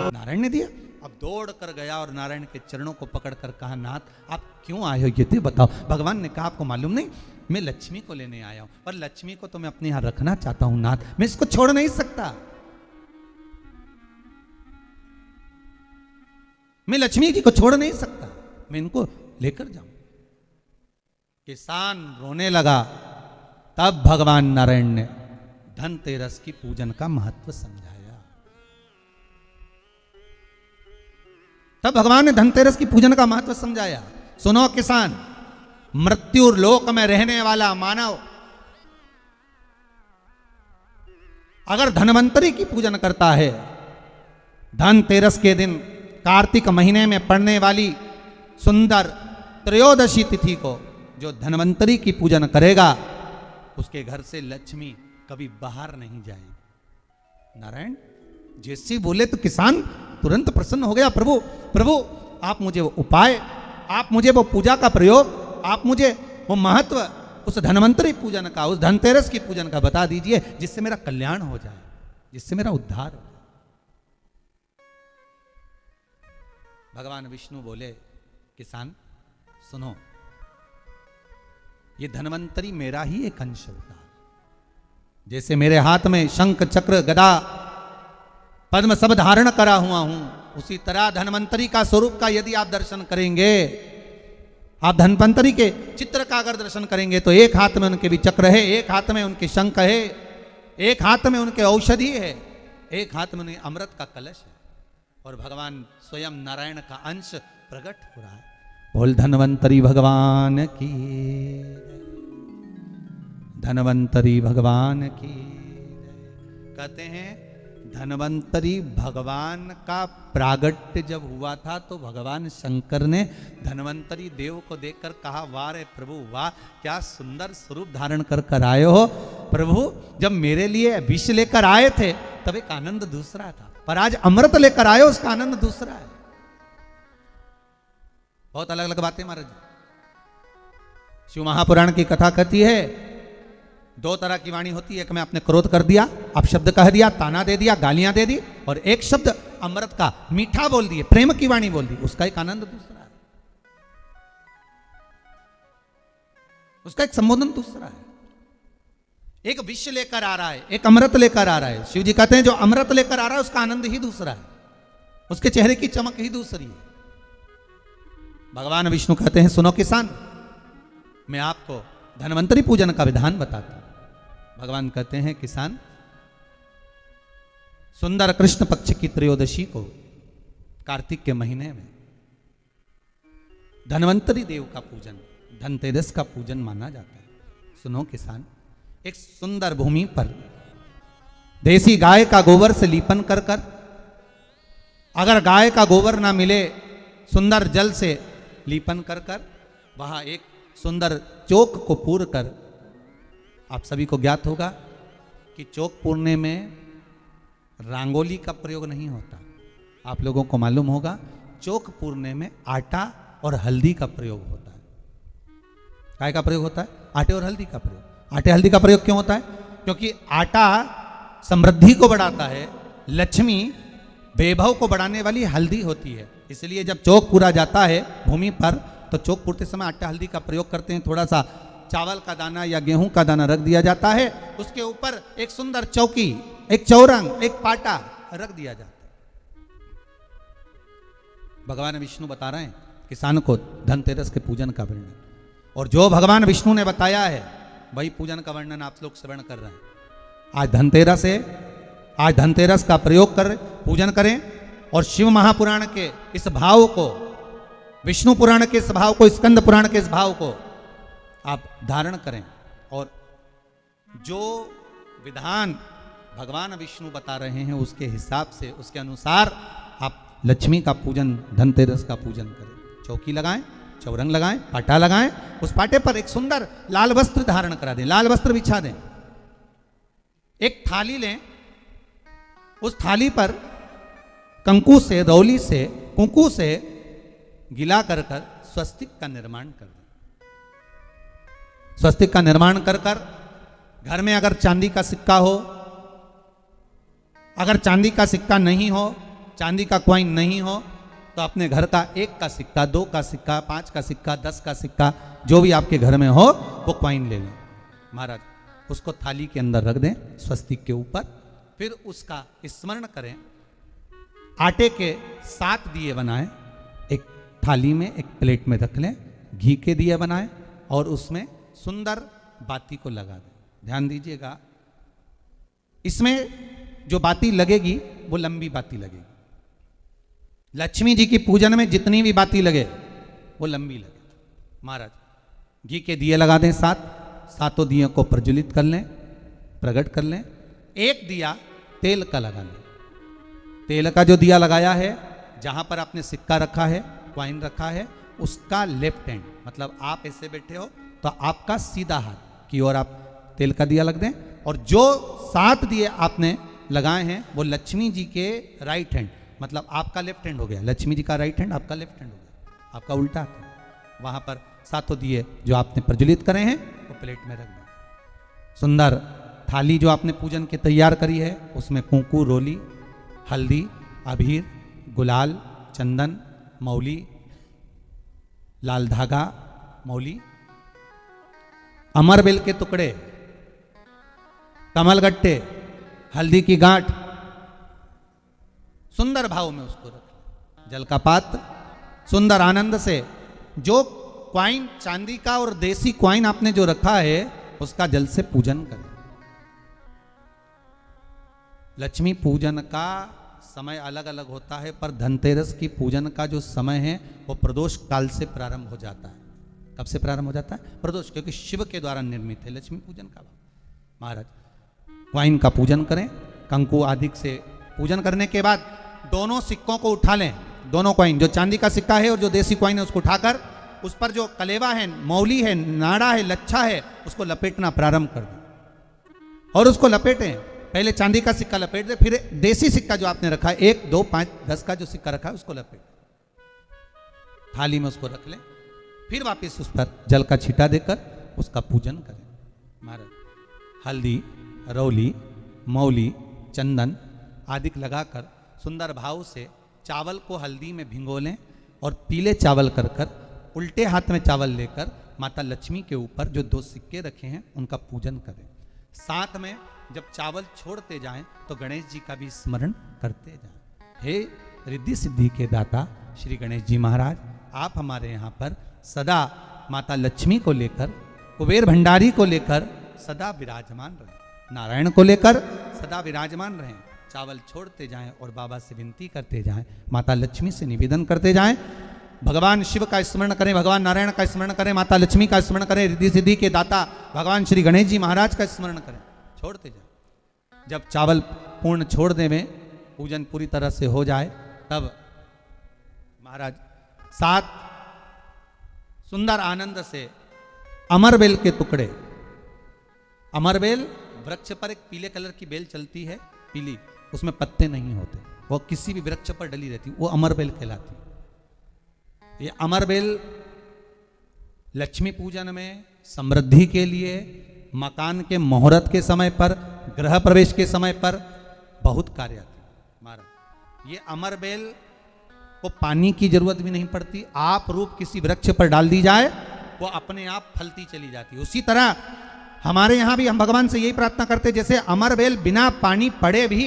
नारायण ने दिया। अब दौड़ कर गया और नारायण के चरणों को पकड़कर कहा, नाथ आप क्यों आए हो ये बताओ। भगवान ने कहा, आपको मालूम नहीं, मैं लक्ष्मी को लेने आया हूं, पर लक्ष्मी को तो मैं अपने यहां रखना चाहता हूं नाथ, मैं इसको छोड़ नहीं सकता, मैं लक्ष्मी जी को छोड़ नहीं सकता, मैं इनको लेकर जाऊं। किसान रोने लगा। तब भगवान नारायण ने धनतेरस की पूजन का महत्व समझाया। तब भगवान ने धनतेरस की पूजन का महत्व समझाया। सुनो किसान, मृत्यु लोक में रहने वाला मानव अगर धनवंतरी की पूजन करता है, धनतेरस के दिन कार्तिक महीने में पड़ने वाली सुंदर त्रयोदशी तिथि को जो धनवंतरी की पूजन करेगा, उसके घर से लक्ष्मी कभी बाहर नहीं जाएगी। नारायण जैसे बोले तो किसान तुरंत प्रसन्न हो गया। प्रभु प्रभु आप मुझे वो उपाय, आप मुझे वो पूजा का प्रयोग, आप मुझे वो महत्व उस धनवंतरी पूजन का, उस धनतेरस की पूजन का बता दीजिए, जिससे मेरा कल्याण हो जाए, जिससे मेरा उद्धार हो। भगवान विष्णु बोले, किसान सुनो, ये धनवंतरी मेरा ही एक अंश होता है। जैसे मेरे हाथ में शंख चक्र गदा पद्म सब धारण करा हुआ हूं, उसी तरह धनवंतरी का स्वरूप का यदि आप दर्शन करेंगे, आप धनवंतरी के चित्र का अगर दर्शन करेंगे तो एक हाथ में उनके भी चक्र है, एक हाथ में उनके शंख है, एक हाथ में उनके औषधि है, एक हाथ में उनके अमृत का कलश है, और भगवान स्वयं नारायण का अंश प्रकट हो रहा है। बोल धनवंतरी भगवान की, धनवंतरी भगवान की। कहते हैं धनवंतरी भगवान का प्रागट्य जब हुआ था तो भगवान शंकर ने धनवंतरी देव को देखकर कहा, वाह रे प्रभु वाह, क्या सुंदर स्वरूप धारण कर कर आए हो प्रभु। जब मेरे लिए विष लेकर आए थे तब एक आनंद दूसरा था, पर आज अमृत लेकर आए हो, उसका आनंद दूसरा है। बहुत अलग अलग बातें महाराज। शिव महापुराण की कथा कहती है, दो तरह की वाणी होती है, एक में आपने क्रोध कर दिया, आप शब्द कह दिया, ताना दे दिया, गालियां दे दी, और एक शब्द अमृत का मीठा बोल दिए, प्रेम की वाणी बोल दी, उसका एक आनंद दूसरा है, उसका एक संबोधन दूसरा है। एक विष लेकर आ रहा है, एक अमृत लेकर आ रहा है। शिव जी कहते हैं जो अमृत लेकर आ रहा है उसका आनंद ही दूसरा है, उसके चेहरे की चमक ही दूसरी है। भगवान विष्णु कहते हैं, सुनो किसान, मैं आपको धनवंतरी पूजन का विधान बताता हूं। भगवान कहते हैं, किसान सुंदर कृष्ण पक्ष की त्रयोदशी को कार्तिक के महीने में धनवंतरी देव का पूजन, धनतेरस का पूजन माना जाता है। सुनो किसान, एक सुंदर भूमि पर देसी गाय का गोबर से लीपन कर कर, अगर गाय का गोबर ना मिले सुंदर जल से लीपन कर कर, वहां एक सुंदर चौक को पूर कर, आप सभी को ज्ञात होगा कि चौक पूरने में रंगोली का प्रयोग नहीं होता। आप लोगों को मालूम होगा चौक पूरने में आटा और हल्दी का प्रयोग होता है। काय का प्रयोग होता है? आटे और हल्दी का प्रयोग। आटे हल्दी का प्रयोग क्यों होता है? क्योंकि आटा समृद्धि को बढ़ाता है, लक्ष्मी वैभव को बढ़ाने वाली हल्दी होती है। इसलिए जब चौक पूरा जाता है भूमि पर तो चौक पूरते समय आटा हल्दी का प्रयोग करते हैं। थोड़ा सा चावल का दाना या गेहूं का दाना रख दिया जाता है, उसके ऊपर एक सुंदर चौकी, एक चौरंग, एक पाटा रख दिया जाता है। भगवान विष्णु बता रहे हैं किसान को धनतेरस के पूजन का वर्णन, और जो भगवान विष्णु ने बताया है वही पूजन का वर्णन आप लोग श्रवण कर रहे हैं। आज धनतेरस है, आज धनतेरस का प्रयोग कर पूजन करें और शिव महापुराण के इस भाव को, विष्णु पुराण के इस भाव को, स्कंद पुराण के इस भाव को आप धारण करें, और जो विधान भगवान विष्णु बता रहे हैं उसके हिसाब से, उसके अनुसार आप लक्ष्मी का पूजन, धनतेरस का पूजन करें। चौकी लगाएं, चौरंग लगाएं, पाटा लगाएं, उस पाटे पर एक सुंदर लाल वस्त्र धारण करा दें, लाल वस्त्र बिछा दें। एक थाली लें, उस थाली पर कंकु से, रौली से, कुंकू से गिला कर कर स्वस्तिक का निर्माण कर दें। स्वस्तिक का निर्माण कर कर घर में अगर चांदी का सिक्का हो, अगर चांदी का सिक्का नहीं हो, चांदी का कॉइन नहीं हो, तो अपने घर का 1 का सिक्का, 2 का सिक्का, 5 का सिक्का, 10 का सिक्का, जो भी आपके घर में हो वो कॉइन ले लें महाराज, उसको थाली के अंदर रख दें स्वस्तिक के ऊपर। फिर उसका स्मरण करें, आटे के 7 दिए बनाएं, एक थाली में एक प्लेट में रख लें, घी के दिए बनाएं और उसमें सुंदर बाती को लगा दें। ध्यान दीजिएगा, इसमें जो बाती लगेगी वो लंबी बाती लगेगी। लक्ष्मी जी की पूजन में जितनी भी बाती लगे वो लंबी लगे। महाराज घी के दिए लगा दें 7, सातों दियों को प्रज्वलित कर लें, प्रकट कर लें। एक दिया तेल का लगा लें। तेल का जो दिया लगाया है, जहां पर आपने सिक्का रखा है, कॉइन रखा है, उसका लेफ्ट हैंड, मतलब आप ऐसे बैठे हो तो आपका सीधा हाथ की ओर आप तेल का दिया लग दें। और जो 7 दिए आपने लगाए हैं वो लक्ष्मी जी के राइट हैंड, मतलब आपका लेफ्ट हैंड हो गया, लक्ष्मी जी का राइट हैंड, आपका लेफ्ट हैंड हो गया, आपका उल्टा हाथ। वहां पर 7 दिए जो आपने प्रज्वलित करे हैं वो प्लेट में रख दें। सुंदर थाली जो आपने पूजन की तैयार करी है, उसमें कुंकू, रोली, हल्दी, अबीर, गुलाल, चंदन, मौली, लाल धागा, मौली, अमरबेल के टुकड़े, कमलगट्टे, हल्दी की गांठ, सुंदर भाव में उसको रखें। जल का पात्र सुंदर आनंद से, जो क्वाइन चांदी का और देसी क्वाइन आपने जो रखा है उसका जल से पूजन करें। लक्ष्मी पूजन का समय अलग अलग होता है, पर धनतेरस की पूजन का जो समय है वो प्रदोष काल से प्रारंभ हो जाता है। कब से प्रारंभ हो जाता है? प्रदोष, क्योंकि शिव के द्वारा निर्मित है लक्ष्मी पूजन का। महाराज क्वाइन का पूजन करें, कंकु आदि से पूजन करने के बाद दोनों सिक्कों को उठा लें। दोनों कॉइन, जो चांदी का सिक्का है और जो देसी कॉइन है, उसको उठाकर उस पर जो कलेवा है, मौली है, नाड़ा है, लच्छा है, उसको लपेटना प्रारंभ कर दें और उसको लपेटें। पहले चांदी का सिक्का लपेट दे, फिर देसी सिक्का जो आपने रखा है 1, 2, 5, 10 का जो सिक्का रखा है उसको लपेट थाली में उसको रख लें। फिर वापस उस पर जल का छींटा देकर उसका पूजन करें। महाराज हल्दी, रौली, मौली, चंदन आदि लगाकर सुंदर भाव से चावल को हल्दी में भिगो लें और पीले चावल कर कर उल्टे हाथ में चावल लेकर माता लक्ष्मी के ऊपर जो 2 सिक्के रखे हैं उनका पूजन करें। साथ में जब चावल छोड़ते जाएं तो गणेश जी का भी स्मरण करते जाएं। हे रिद्धि सिद्धि के दाता श्री गणेश जी महाराज, आप हमारे यहाँ पर सदा माता लक्ष्मी को लेकर, कुबेर भंडारी को लेकर सदा विराजमान रहें, नारायण को लेकर सदा विराजमान रहें। चावल छोड़ते जाएं और बाबा से विनती करते जाएं, माता लक्ष्मी से निवेदन करते जाएं। भगवान शिव का स्मरण करें, भगवान नारायण का स्मरण करें, माता लक्ष्मी का स्मरण करें, रिद्धि सिद्धि के दाता भगवान श्री गणेश जी महाराज का स्मरण करें। छोड़ते जाएं। जब चावल पूर्ण छोड़ देवें, पूजन पूरी तरह से हो जाए, तब महाराज 7 सुंदर आनंद से अमरबेल के टुकड़े, अमरबेल वृक्ष पर एक पीले कलर की बेल चलती है, पीली, उसमें पत्ते नहीं होते, वो किसी भी वृक्ष पर डली रहती, वो अमरबेल कहलाती। ये अमरबेल लक्ष्मी पूजन में समृद्धि के लिए, मकान के मुहूर्त के समय पर, गृह प्रवेश के समय पर बहुत कार्य आती है। महाराज ये अमरबेल को पानी की जरूरत भी नहीं पड़ती, आप रूप किसी वृक्ष पर डाल दी जाए वो अपने आप फलती चली जाती है। उसी तरह हमारे यहाँ भी हम भगवान से यही प्रार्थना करते, जैसे अमरबेल बिना पानी पड़े भी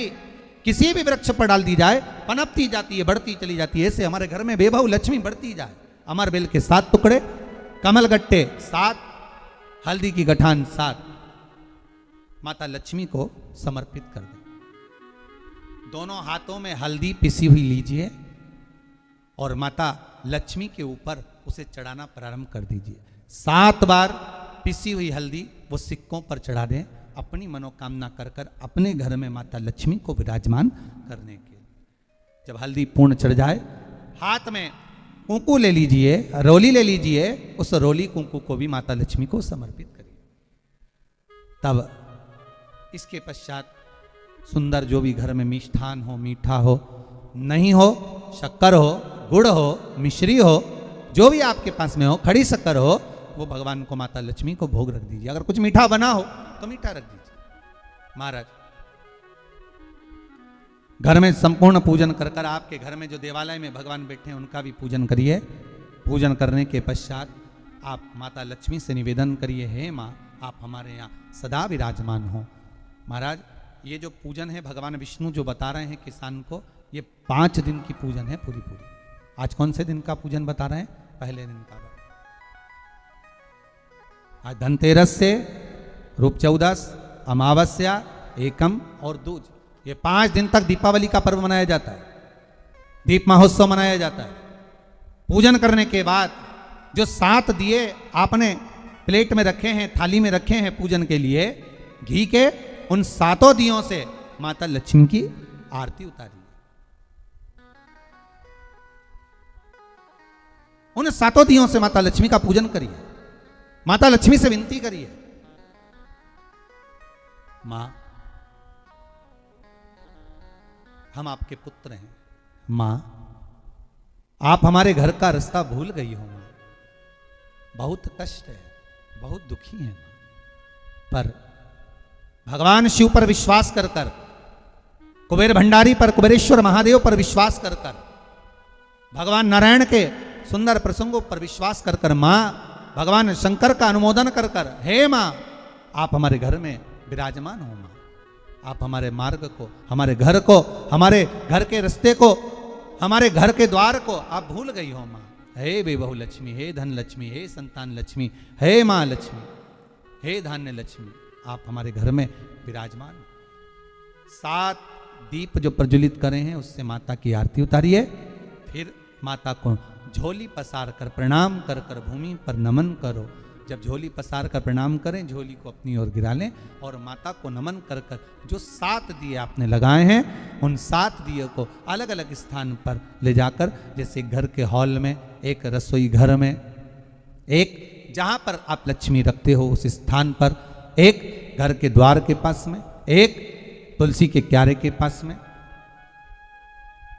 किसी भी वृक्ष पर डाल दी जाए पनपती जाती है, बढ़ती चली जाती है, ऐसे हमारे घर में वैभव लक्ष्मी बढ़ती जाए। अमरबेल के 7 टुकड़े, कमलगट्टे 7, हल्दी की गठान 7 माता लक्ष्मी को समर्पित कर दें। दोनों हाथों में हल्दी पिसी हुई लीजिए और माता लक्ष्मी के ऊपर उसे चढ़ाना प्रारंभ कर दीजिए। 7 बार पिसी हुई हल्दी वो सिक्कों पर चढ़ा दें, अपनी मनोकामना कर कर अपने घर में माता लक्ष्मी को विराजमान करने के। जब हल्दी पूर्ण चढ़ जाए, हाथ में कुंकू ले लीजिए, रोली ले लीजिए, उस रोली कुंकू को भी माता लक्ष्मी को समर्पित करिए। तब इसके पश्चात सुंदर जो भी घर में मिष्ठान हो, मीठा हो, नहीं हो, शक्कर हो, गुड़ हो, मिश्री हो, जो भी आपके पास में हो, खड़ी शक्कर हो, वो भगवान को, माता लक्ष्मी को भोग रख दीजिए। अगर कुछ मीठा बना हो तो मीठा रख दीजिए। महाराज घर में संपूर्ण पूजन कर कर, आपके घर में जो देवालय में भगवान बैठे हैं उनका भी पूजन करिए। पूजन करने के पश्चात आप माता लक्ष्मी से निवेदन करिए, हे माँ आप हमारे यहाँ सदा विराजमान हो। महाराज ये जो पूजन है भगवान विष्णु जो बता रहे हैं किसान को, ये 5 दिन की पूजन है पूरी पूरी। आज कौन से दिन का पूजन बता रहे हैं? पहले दिन का। आज धनतेरस से रूप चौदस, अमावस्या, एकम और दूज, ये 5 दिन तक दीपावली का पर्व मनाया जाता है, दीप महोत्सव मनाया जाता है। पूजन करने के बाद जो 7 दिए आपने प्लेट में रखे हैं, थाली में रखे हैं पूजन के लिए घी के, उन 7 दियों से माता लक्ष्मी की आरती उतारिए। उन 7 दियों से माता लक्ष्मी का पूजन करिए। माता लक्ष्मी से विनती करिए, मां हम आपके पुत्र हैं, मां आप हमारे घर का रास्ता भूल गई हो, मां बहुत कष्ट है, बहुत दुखी है, पर भगवान शिव पर विश्वास कर कर, कुबेर भंडारी पर, कुबेरेश्वर महादेव पर विश्वास कर कर, भगवान नारायण के सुंदर प्रसंगों पर विश्वास कर कर, मां भगवान शंकर का अनुमोदन कर कर, हे मां आप हमारे घर में विराजमान हो, मां आप हमारे मार्ग को, हमारे घर को, हमारे घर के रास्ते को, हमारे घर के द्वार को आप भूल गई हो, मां हे बेबहू लक्ष्मी, हे धन लक्ष्मी, हे संतान लक्ष्मी, हे मां लक्ष्मी, हे धान्य लक्ष्मी आप हमारे घर में विराजमान। 7 दीप जो प्रज्वलित करे हैं उससे माता की आरती उतारिए। फिर माता को झोली पसार कर प्रणाम कर कर भूमि पर नमन करो। जब झोली पसार कर प्रणाम करें, झोली को अपनी ओर गिरा लें और माता को नमन कर कर जो 7 दिए आपने लगाए हैं उन 7 दिए को अलग अलग स्थान पर ले जाकर, जैसे घर के हॉल में, एक रसोई घर में, एक जहां पर आप लक्ष्मी रखते हो उस स्थान पर, एक घर के द्वार के पास में, एक तुलसी के क्यारे के पास में,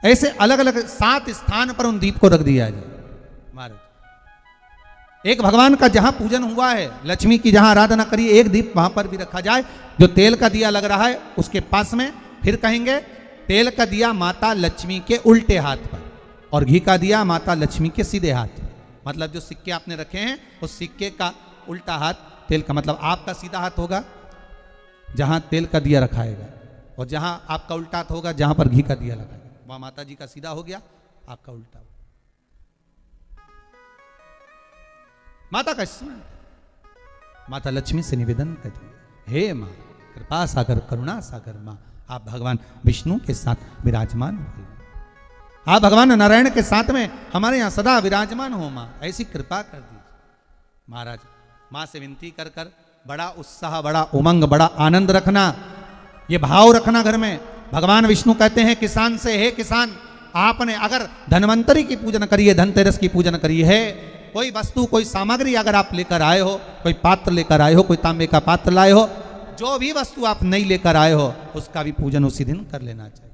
ऐसे अलग अलग 7 स्थान पर उन दीप को रख दिया जाए। महाराज एक भगवान का जहां पूजन हुआ है, लक्ष्मी की जहां आराधना करिए, एक दीप वहां पर भी रखा जाए। जो तेल का दिया लग रहा है उसके पास में, फिर कहेंगे तेल का दिया माता लक्ष्मी के उल्टे हाथ पर और घी का दिया माता लक्ष्मी के सीधे हाथ पर। मतलब जो सिक्के आपने रखे हैं उस सिक्के का उल्टा हाथ तेल का, मतलब आपका सीधा हाथ होगा जहां तेल का दिया रखाएगा, और जहां आपका उल्टा हाथ होगा जहां पर घी का दिया लगाएगा, वहां माता जी का सीधा हो गया, आपका उल्टा हो। माता का स्मरण, माता लक्ष्मी से निवेदन करिए, हे मां कृपा सागर, करुणा सागर मां आप भगवान विष्णु के साथ विराजमान हो, आप भगवान नारायण के साथ में हमारे यहां सदा विराजमान हो, मां ऐसी कृपा कर दीजिए। महाराज मां से विनती कर कर बड़ा उत्साह, बड़ा उमंग, बड़ा आनंद रखना, ये भाव रखना घर में। भगवान विष्णु कहते हैं किसान से, हे किसान आपने अगर धनवंतरी की पूजन करिए, धनतेरस की पूजन करिए, है कोई वस्तु, कोई सामग्री अगर आप लेकर आए हो, कोई पात्र लेकर आए हो, कोई तांबे का पात्र लाए हो, जो भी वस्तु आप नहीं लेकर आए हो उसका भी पूजन उसी दिन कर लेना चाहिए,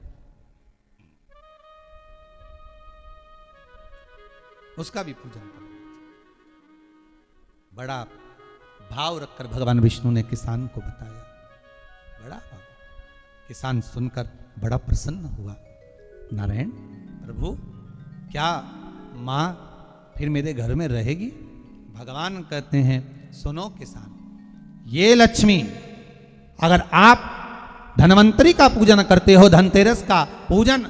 उसका भी पूजन कर लेना चाहिए। बड़ा भाव रखकर भगवान विष्णु ने किसान को बताया, बड़ा भाव। किसान सुनकर बड़ा प्रसन्न हुआ, नारायण प्रभु क्या मां फिर मेरे घर में रहेगी? भगवान कहते हैं सुनो किसान, ये लक्ष्मी अगर आप धनवंतरी का पूजन करते हो, धनतेरस का पूजन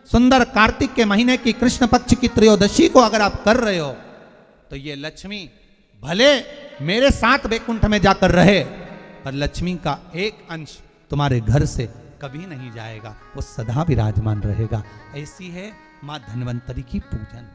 सुंदर कार्तिक के महीने की कृष्ण पक्ष की त्रयोदशी को अगर आप कर रहे हो, तो ये लक्ष्मी भले मेरे साथ वैकुंठ में जाकर रहे, पर लक्ष्मी का एक अंश तुम्हारे घर से कभी नहीं जाएगा, वो सदा विराजमान रहेगा। ऐसी है मां धनवंतरी की पूजन।